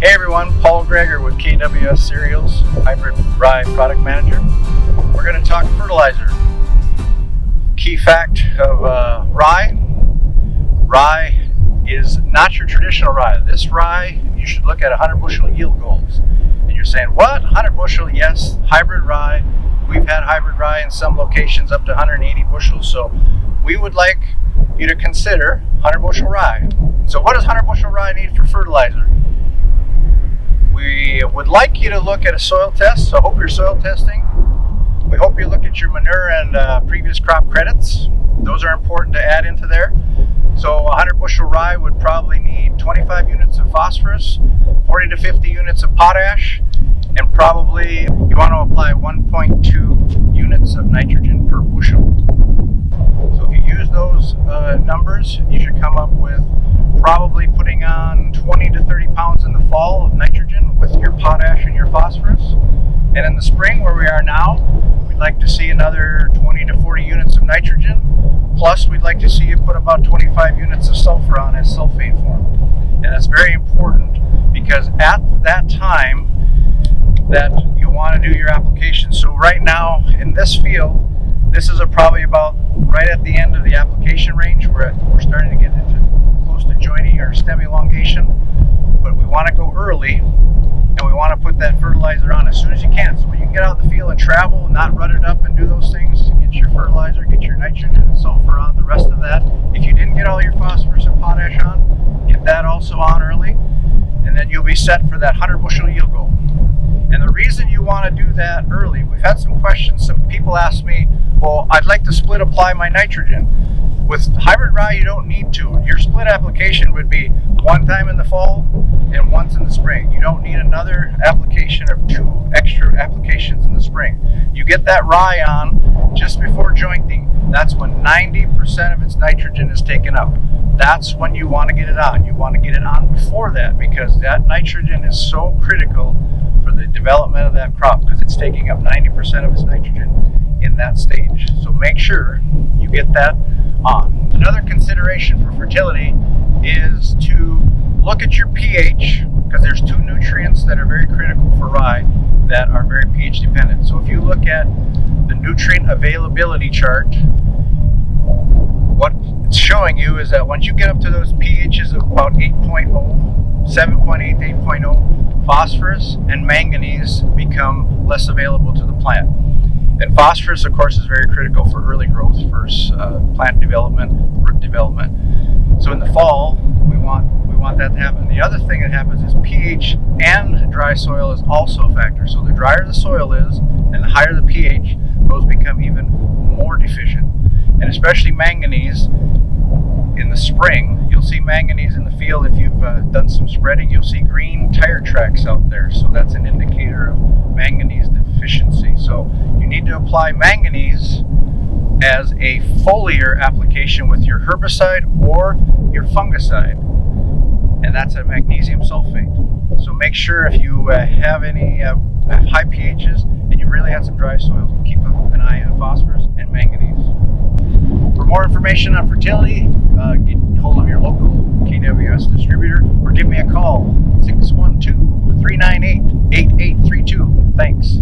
Hey everyone, Paul Gregor with KWS Cereals, Hybrid Rye Product Manager. We're going to talk fertilizer. Key fact of rye. Rye is not your traditional rye. This rye, you should look at 100 bushel yield goals. And you're saying, what? 100 bushel? Yes, hybrid rye. We've had hybrid rye in some locations up to 180 bushels. So we would like you to consider 100 bushel rye. So what does 100 bushel rye need for fertilizer? We would like you to look at a soil test, so hope you're soil testing. We hope you look at your manure and previous crop credits. Those are important to add into there. So 100 bushel rye would probably need 25 units of phosphorus, 40 to 50 units of potash, and probably you want to apply 1.2 units of nitrogen per bushel. So if you use those numbers, you should come up with probably putting on 20 to 30 pounds in the fall of nitrogen with your potash and your phosphorus. And in the spring, where we are now, we'd like to see another 20 to 40 units of nitrogen. Plus, we'd like to see you put about 25 units of sulfur on as sulfate form. And that's very important because at that time that you want to do your application. So right now in this field, this is probably about right at the end of the application range. We're starting to get into close to joining or stem elongation, but we want to go early and we want to put that fertilizer on as soon as you can. So when you can get out in the field and travel, not rut it up and do those things, get your fertilizer, get your nitrogen and sulfur on, the rest of that. If you didn't get all your phosphorus and potash on, get that also on early, and then you'll be set for that 100 bushel yield goal. And the reason you want to do that early, we've had some questions. Some people ask me, well, I'd like to split apply my nitrogen. With hybrid rye, you don't need to. Your split application would be one time in the fall and once in the spring. You don't need another application or two extra applications in the spring. You get that rye on just before jointing. That's when 90% of its nitrogen is taken up. That's when you want to get it on. You want to get it on before that because that nitrogen is so critical for the development of that crop because it's taking up 90% of its nitrogen in that stage. So make sure you get that on. Another consideration for fertility is to look at your pH because there's two nutrients that are very critical for rye that are very pH dependent. So if you look at the nutrient availability chart, what it's showing you is that once you get up to those pHs of about 8.0, 7.8 to 8.0, phosphorus and manganese become less available to the plant. And phosphorus, of course, is very critical for early growth, for plant development, root development. So in the fall, we want that to happen. The other thing that happens is pH and dry soil is also a factor. So the drier the soil is and the higher the pH, those become even more deficient. And especially manganese in the spring, you'll see manganese in the field. If you've done some spreading, you'll see green tire tracks out there. So that's an indicator of manganese deficiency. So you need to apply manganese as a foliar application with your herbicide or your fungicide, and that's a magnesium sulfate. So make sure if you have any high pHs and you really had some dry soils, keep an eye on phosphorus and manganese. For more information on fertility, get hold of your local KWS distributor or give me a call, 612-398-8832. Thanks.